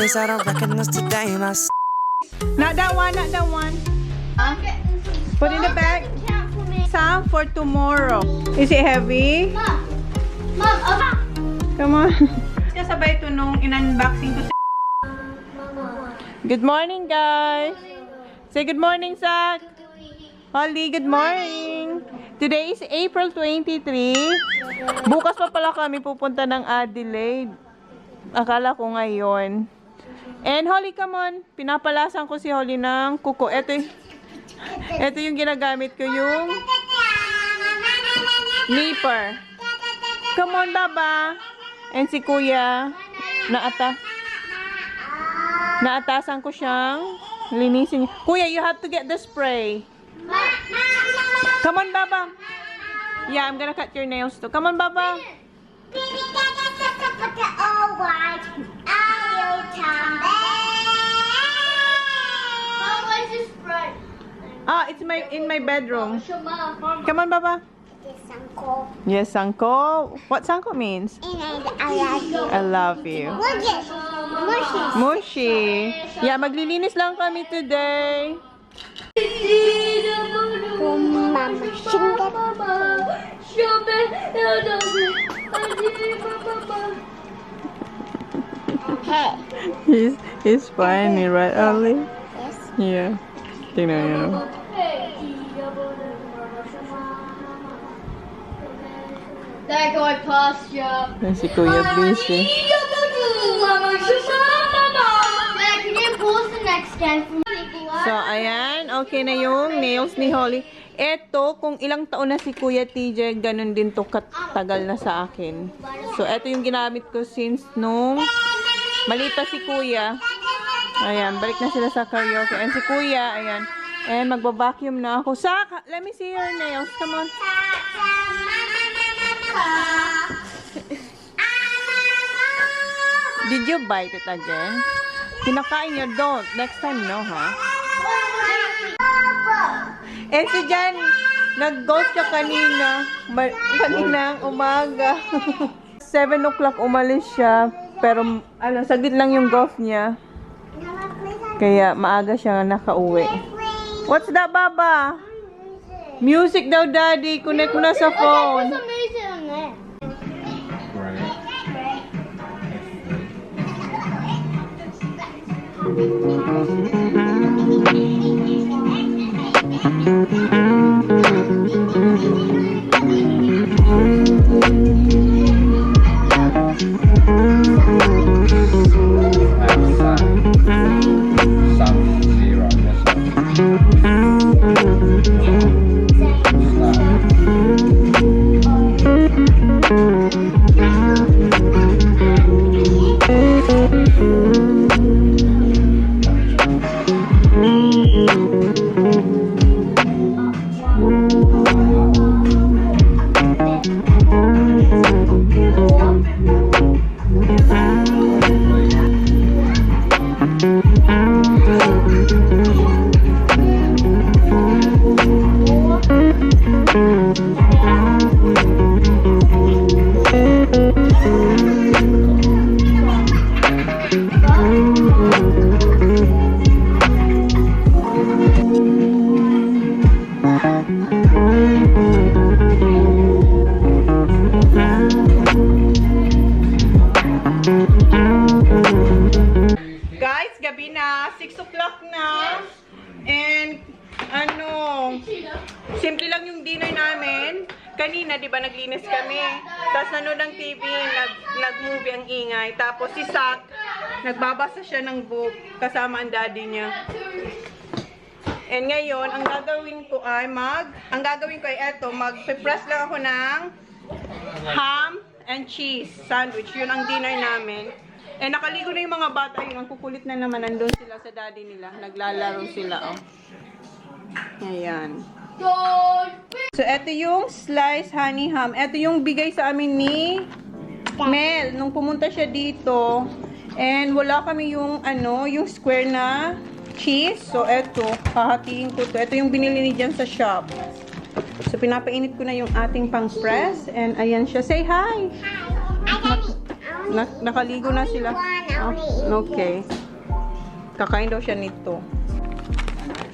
place that I recognize today. Not that one, not that one. Huh? Put in the bag. Some for tomorrow. Is it heavy? Come on. Kasabay ito nung in-unboxing ko. Good morning, guys. Say good morning, Zach. Holly, good morning. Today is April 23. Bukas pa pala kami pupunta ng Adelaide. Akala ko ngayon. And Holly, come on. Pinapalasan ko si Holly ng kuko. Ito yung ginagamit ko, yung nipper. Come on, Baba. And si Kuya, naatasan ko siyang linisin. Kuya, you have to get the spray. Come on, Baba. Yeah, I'm gonna cut your nails too. Come on, Baba. It's in my bedroom. Come on, Baba. Yes, Sanko. What Sanko means? I love you. Mushi. Yeah, maglilinis lang kami today. He's funny, right, Ollie? Yes. Yeah. Tingnan niyo. That guy passed you. Yan si Kuya busy. Can you pause the next game for me? So, ayan. Okay na yung nails ni Holly. Eto, kung ilang taon na si Kuya TJ, ganun din to katagal na sa akin. So, eto yung ginamit ko since nung malita si Kuya. Ayan, balik na sila sa karaoke. And si Kuya, ayan. And magbabacuum na ako. Sak, let me see your nails. Come on. Did you bite it again? Kinakain niyo, don't. Next time, no, ha? And si Jan, nag-ghost siya kanina. Kaninang umaga. 7 o'clock umalis siya. Pero, saglit lang yung ghost niya. Kaya, maaga siya nakauwi. What's that, Baba? Music daw, Daddy. Connect mo na sa phone. Guys, gabi na. 6 o'clock na. And, simple lang yung dinner namin. Kanina, di ba, naglinis kami. Tapos nanood ng TV, nag-movie ang ingay. Tapos si Sak, nagbabasa siya ng book kasama ang daddy niya. And ngayon, ang gagawin ko ay eto, mag-press lang ako ng ham and cheese sandwich. Yun ang dinner namin. And nakaligo na yung mga bata. Yun, ang kukulit na naman. Nandun sila sa daddy nila. Naglalaro sila, oh. Ayan. So, eto yung sliced honey ham. Eto yung bigay sa amin ni Mel. Nung pumunta siya dito. And wala kami yung, yung square na cheese. So, eto. Hahatiin ko to. Eto yung binili ni Jan sa shop. So, pinapainit ko na yung ating pang-press. And ayan siya. Say hi! Nakaligo na sila. Okay. Kakain daw siya nito.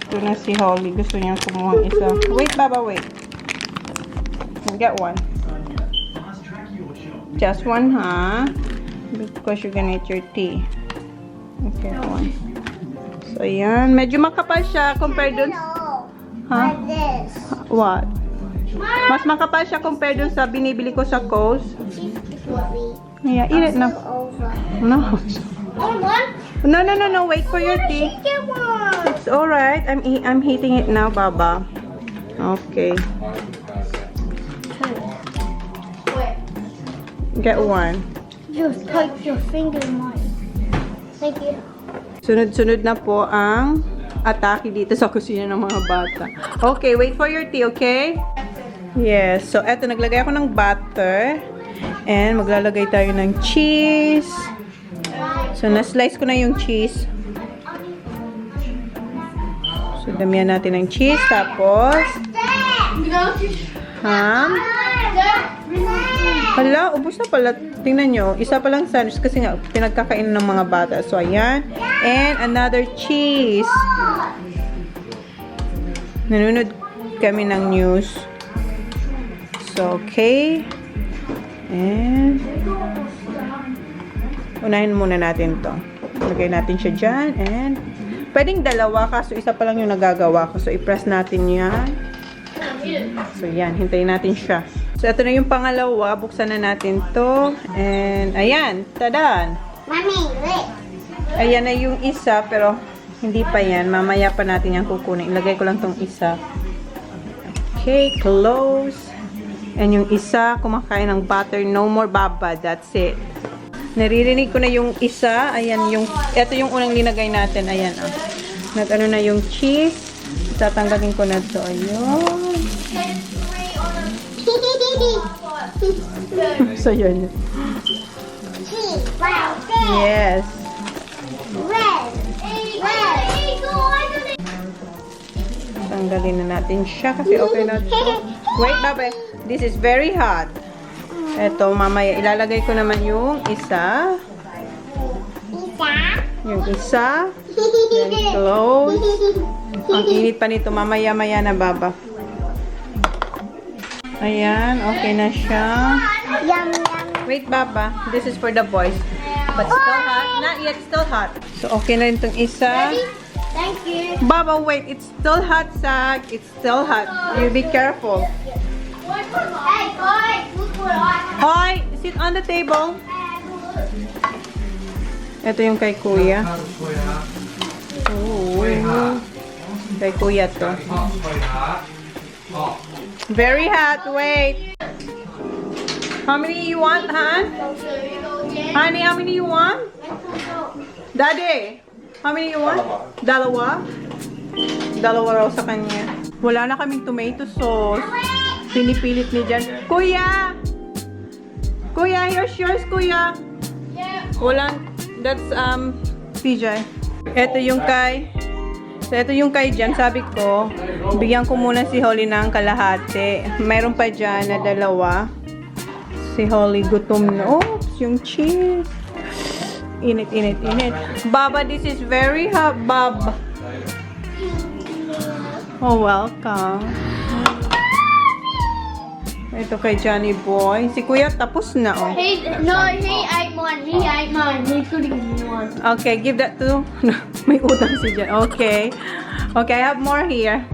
Ito na si Holly. Gusto niya kumuha isa. Wait, Baba, wait. Get one. Just one, huh? Because you're gonna eat your tea. Okay, one. So, ayan. Medyo makapal siya compared dun. Huh? Like this. What? Mas makapal siya compared dun sa binibili ko sa Coles. Yeah, eat it now. Over. No. One. No. Wait for your tea. Get one. It's alright. I'm heating it now, Baba. Okay. Wait. Get one. Just take your finger in mine. Thank you. Sunod-sunod na po ang atake dito sa kusina ng mga bata. Okay, wait for your tea, okay? Yes. So, eto, naglagay ako ng butter. And maglalagay tayo ng cheese. So, na-slice ko na yung cheese. So, damihan natin ng cheese. Tapos, ham. Hala, ubos na pala. Tingnan nyo, isa pa lang sandwich kasi nga pinagkakain ng mga bata. So, ayan. And another cheese. Nanonood kami ng news. So, okay. And unahin muna natin to. Lagay natin siya dyan. And pwedeng dalawa kaso isa pa lang yung nagagawa ko. So, i-press natin yan. So, yan. Hintayin natin siya. So, ito na yung pangalawa. Buksan na natin to. And, ayan. Tadan! Mommy, wait. Ayan na yung isa. Pero, hindi pa yan. Mamaya pa natin yan kukunin. Ilagay ko lang tong isa. Okay. Close. And yung isa, kumakain ng butter. No more Baba. That's it. Naririnig ko na yung isa. Ayan yung, ito yung unang linagay natin. Ayan, oh. Nag-ano na yung cheese. Tatanggalin ko na to. Ayun. So, yun. Cheese. Wow. Yes. Red. Red. Tanggalin na natin siya kasi okay na to. Wait, Baba. This is very hot. Ito, mamaya ilalagay ko naman yung isa. Yung isa. Then close. Ang init pa nito. Mamaya-maya na, Baba. Ayan. Okay na siya. Yum, yum. Wait, Baba. This is for the boys. But still hot. Not yet. Still hot. So, okay na rin itong isa. Thank you. Baba, wait. It's still hot, Zach. It's still hot. You be careful. Hey, guys, look what I Hoy! Sit on the table. Ito yung kay Kuya. Ooh. Kay Kuya to. Very hot. Wait. How many you want, Han? Honey, how many you want? Daddy, how many you want? Dalawa? Dalawa raw sa kanya. Wala na kaming tomato sauce. Pinipilit ni Jan. Kuya! Kuya, here's yours, Kuya. Walang, that's, PJ. Ito yung kay, so ito yung kay Jan. Sabi ko, bigyan ko muna si Holly ng kalahati. Mayroon pa dyan na dalawa. Si Holly gutom na. Oops, yung cheese. Init. Baba, this is very hot, Baba. Oh, welcome. Ito kay Johnny Boy. Si Kuya tapos na, oh. he ate mine. He ate mine. He's putting one. Okay, give that to... May utang si Jan. Okay. Okay, I have more here.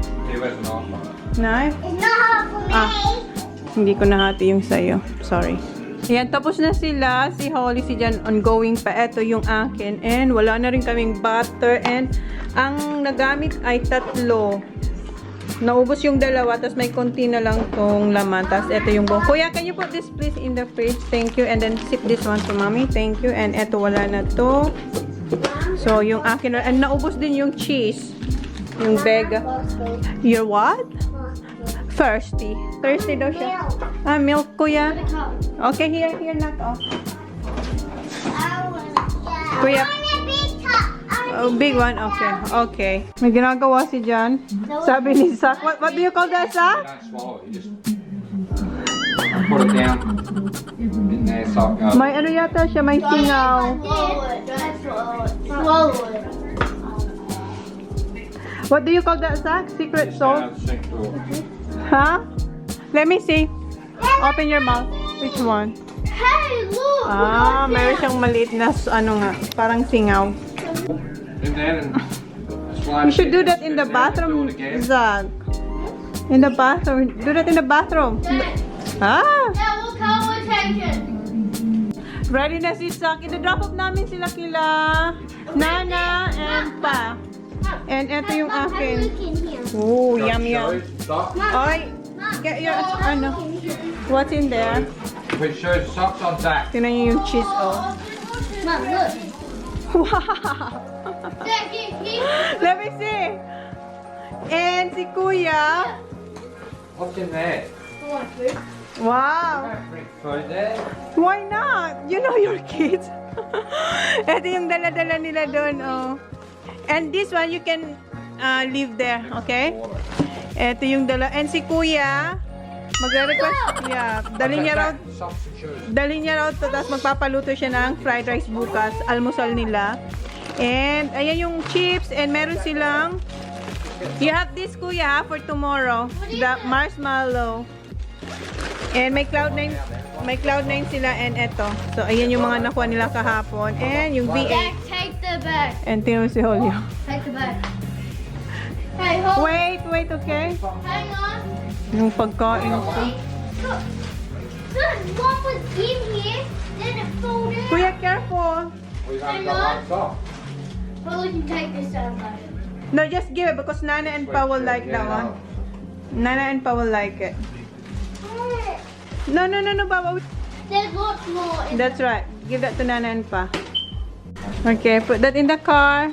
Knife? It's not hot for me. Hindi ko nahati yung sayo. Sorry. Ayan, tapos na sila. Si Holly, si Jan, ongoing pa. Ito yung akin. And wala na rin kaming butter. And ang nagamit ay 3. Naubos yung dalawa, tapos may konti na lang tong laman. Tapos ito yung buong. Kuya, can you put this please in the fridge? Thank you. And then sip this one to mommy. Thank you. And ito wala na to. So, yung akin, and naubos din yung cheese. Yung vega. You're what? Thirsty. Thirsty daw siya. Ah, milk, kuya. Okay, here, knock off. Kuya. Oh, big one? Okay. Okay. May ginagawa si Jan. Sabi ni Zach. What do you call that, Zach? Put it down in there so it goes. May ano yata siya, may singaw. Swallow it. Don't swallow it. Swallow it. What do you call that, Zach? Secret sauce? Sink door. Huh? Let me see. Open your mouth. Which one? Hey, look. Ah, meron siyang maliit na ano nga, parang singaw. In there and slide You should do it that in the down and do bathroom, it again. Zach. In the bathroom. Do that in the bathroom. Ah! Dad, look how we're taking. Ready na si Zach. I-drop off namin sila kila Nana and Pa. And eto yung akin. Look in here. Oh, Got yum yum. shoes, socks. Oy, get your, ano, what's in there? Put shoes, socks on Zach. Tingnan niyo yung cheese, oh. Mom, look. Wow! Dad, he. Let me see. And si Kuya. What's in there? Wow! Don't bring food there. Why not? You know your kids. Ito yung dala-dala nila doon, oh. And this one, you can leave there, okay? Ito yung dala. And si Kuya, magre-request, yeah, dali niya raw, Socks and shoes. dali niya raw to, tapos magpapaluto siya ng fried rice bukas, almusal nila. And, ayan yung chips, and meron silang, you have this, Kuya, for tomorrow, the marshmallow. And may Cloud9 sila, and eto. So, ayan yung mga nakuha nila kahapon. And yung Dad, V8. take the bag. And tingnan mo si Julio. Take the bag. Hey, hold. Wait, okay? Hang on. Yung pagkain ko. Look. Look, what was in here? Then it folded. Kuya, careful. We've only got one sock. Well, we can take this out, guys. No, just give it because Nana and Pa will like that one. Nana and Pa will like it. No, Baba. There's lots more. That's right. Give that to Nana and Pa. Okay, put that in the car.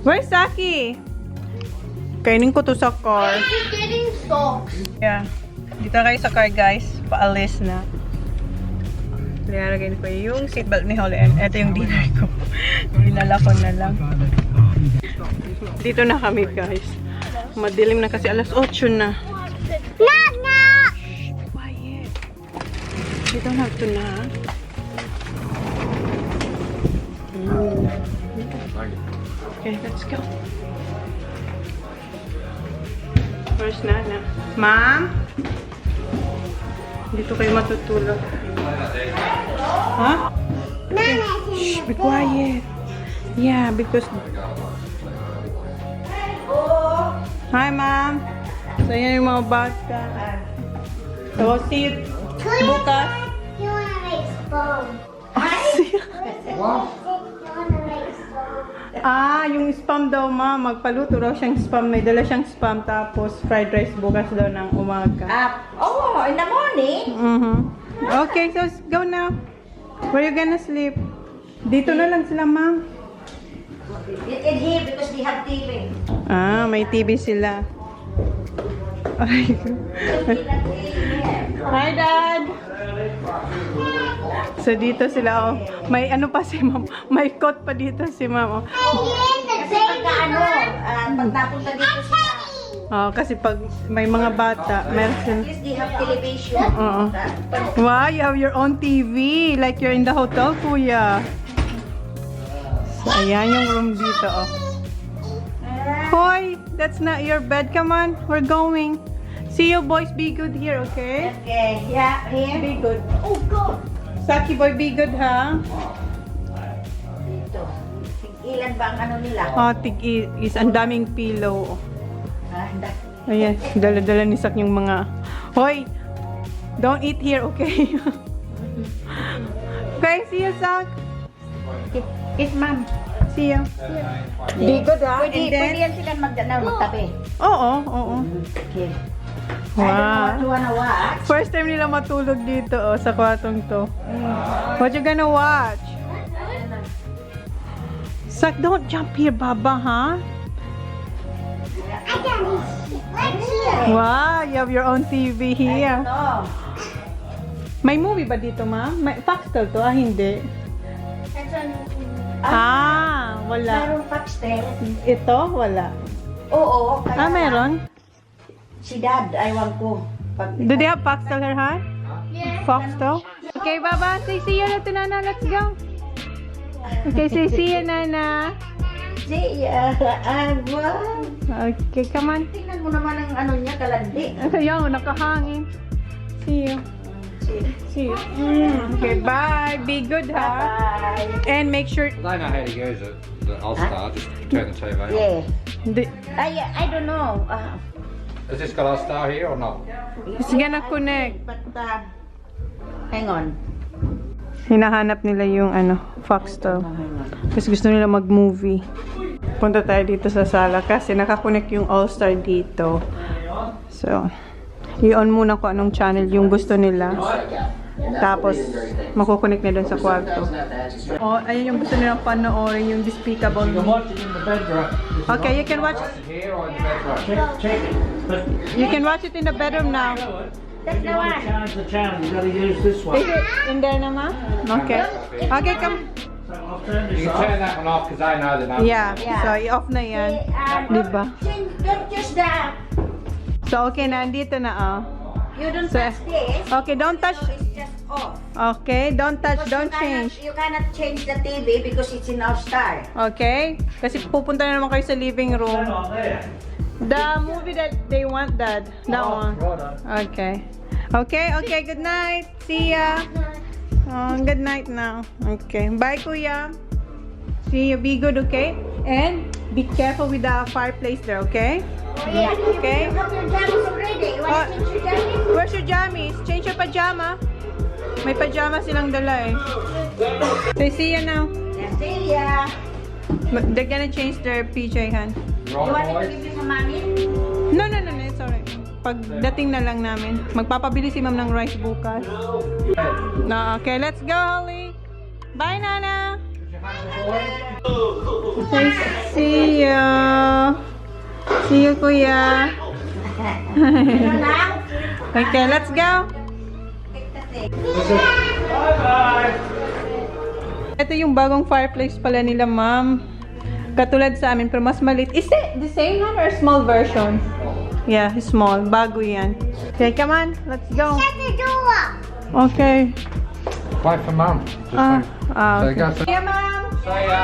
Where's Saki? Kainin ko to sa car. I'm just getting socks. Yeah. Dito kayo sa car, guys. Paalis na. Nilalagay ko yung seatbelt ni Holly. And ito yung dinner ko. Dinala ko na lang. Dito na kami, guys. Madilim na kasi alas 8 na. Nana! Quiet. You don't have to na. Okay, let's go. Where's Nana? Mom? Dito kayo matutulog. Huh? Nana! Shh, be quiet. Yeah, because... Hi, Mom. So, yan yung mga bata. So, we'll see you bukas. You wanna make spam? What? Yung spam daw, Ma. Magpaluto raw siyang spam. May dala siyang spam. Tapos, fried rice bukas daw ng umaga. Oh, in the morning? Okay, so go now. Where you gonna sleep? Dito na lang sila, Ma'am. In here because they have TV. May TV sila. Ay. Hi, Dad! So, dito sila, oh. May ano pa si Ma'am. May coat pa dito si Ma'am, oh. Kasi pagka pag napunta dito sila, Oh, kasi pag may mga bata, meron sila. at least they have television. Oo. Wow, you have your own TV. Like you're in the hotel, Kuya. So, ayan yung room dito, oh. Hoy, that's not your bed. Come on, we're going. See you, boys. Be good here, okay? Okay, yeah, here. Be good. Oh, God. Saki boy, be good, ha? Dito. Ilan ba ang ano nila? Oh, tig-is. Ang daming pillow, oh. Handa. Ayan, dala-dala ni Sak yung mga... Hoy! Don't eat here, okay? Okay, see you, Sak. If ma'am. See you. Be good, ha? Pwede, pwede yan sila magtabi. Oo. Okay. Wow. I don't know what you wanna watch. First time nila matulog dito, oh, sa kwartong to. What you gonna watch? Sak, don't jump here, Baba, huh? I got it. Let's see. Wow, you have your own TV here. No. May movie ba dito, ma'am? May Foxtel to? Hindi. That's on. Wala. Merong Foxtel. Ito, wala. Oo. Kaya, Meron? Si Dad, aywan ko. Pag, Do they have foxtail here, huh? Yeah. Foxtail? Okay, Baba. Say see you na to, Nana. Let's go. Okay, say see you, Nana. siya, aywan. Okay, come on. Tingnan mo naman ang ano niya, kalandi. Ayaw, nakahangin. See you. See you. Okay, bye. Be good, ha? Bye. And make sure... They know how to use it. The All-Star, just turn the TV on. Yeah. The, I don't know. Has this got All-Star here or not? it's gonna connect. But, hang on. Hinahanap nila yung foxtail. Hang on. Kasi gusto nila mag-movie. Punta tayo dito sa sala kasi nakakonect yung All-Star dito. So, i-on muna ko anong channel yung gusto nila. Tapos, makukonect na doon sa kwarto. Oh, ayun yung gusto nilang panoorin, yung Despicable Me. Watch it in the bedroom. Okay, you can watch Here or in the bedroom? you can watch it in the bedroom now. That's the one. Change the channel, you gotta use this one. Is it in there naman? Okay. Okay, come. So I'll turn You this can turn off. that one off because they know the number. Yeah, so i-off na yan. Diba? Don't use that. So, okay na, andito na, oh. You don't So, touch this. okay, don't touch. So it's just off. Okay, don't touch, Because don't change. You cannot change the TV because it's in All-Star. Okay? Kasi pupunta na naman kayo sa living room. Turn on there. The movie that they want, Dad. That one. Right. Okay. Okay, good night. See ya. Oh, good night now. Okay. Bye, Kuya. See you. Be good, okay? And be careful with the fireplace there, okay? Oh, yeah. Okay. You have your jammies already. You want to change your jammies? Where's your jammies? Change your pajama. May pajama silang dala eh. So, see ya now. See ya. They're gonna change their PJ, Han. You want me to Right, give you some money? No, it's alright. Pagdating na lang namin. Magpapabili si Ma'am ng rice bukas. No, okay, let's go, Holly. Bye, Nana. Okay, see you. See you, Kuya. Okay, let's go. Ito yung bagong fireplace pala nila, Ma'am. Katulad sa amin, pero mas maliit. Is it the same one or small version? Yeah, small. Bago yan. Okay, come on. Let's go. Shut the door. Okay. Wait for Mum. Just So okay. Go See you, Ma'am. See ya.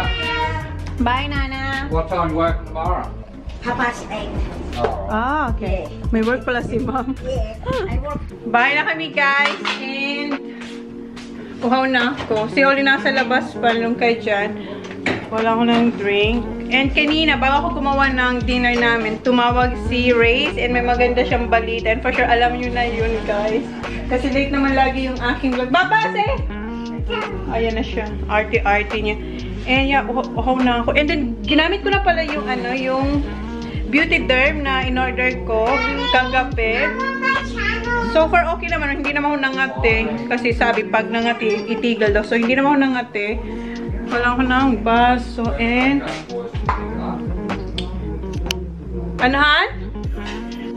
Bye, Nana. What time you working tomorrow? 8:30. Oh, Okay. May work pala si Ma'am. Yeah. I work. Bye na kami, guys. And uhaw na ako. Si Oli nasa labas pa nung kay Jan. Wala ko ng drink. And kanina, bago ako gumawa ng dinner namin, tumawag si Rayce and may maganda siyang balita. And for sure, alam nyo na yun, guys. Kasi late naman lagi yung aking vlog. Babase! Ayan na siya. Arte-arte niya. And yeah, uhaw na ako. And then, ginamit ko na pala yung yung Beauty Derm na in-order ko kagabi. So far, okay naman. Hindi naman ako nangate. Kasi sabi, pag nangati, itigil daw. So, hindi naman ako nangate. Wala ko ng baso. And Han?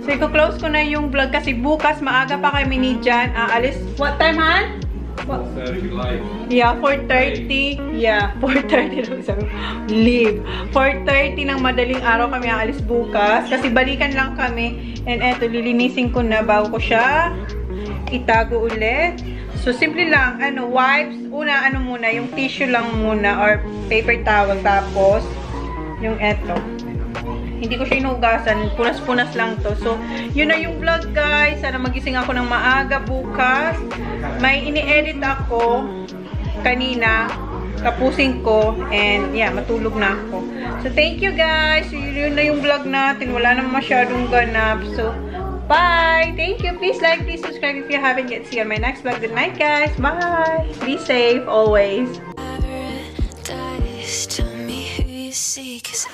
So, i-close ko na yung vlog kasi bukas maaga pa kami ni Jan. Aalis. What time, Han? 30 late. Yeah, 4:30. Yeah, 4:30 lang sabi. Leave. 4:30 ng madaling araw kami aalis bukas. Kasi balikan lang kami. And eto, lilinisin ko na bago ko siya itago ulit. So, simple lang. Wipes. Una, muna, yung tissue lang muna or paper towel. Tapos, yung eto. Hindi ko siya inugasan. Punas-punas lang to. So, yun na yung vlog, guys. Sana magising ako ng maaga bukas. May ini-edit ako kanina. Tapusin ko. And, yeah, matulog na ako. So, thank you, guys. So, yun na yung vlog natin. Wala naman masyadong ganap. So, bye! Thank you. Please like, please subscribe if you haven't yet. See you on my next vlog. Good night, guys. Bye! Be safe always. Paradise, tell me who you see, 'cause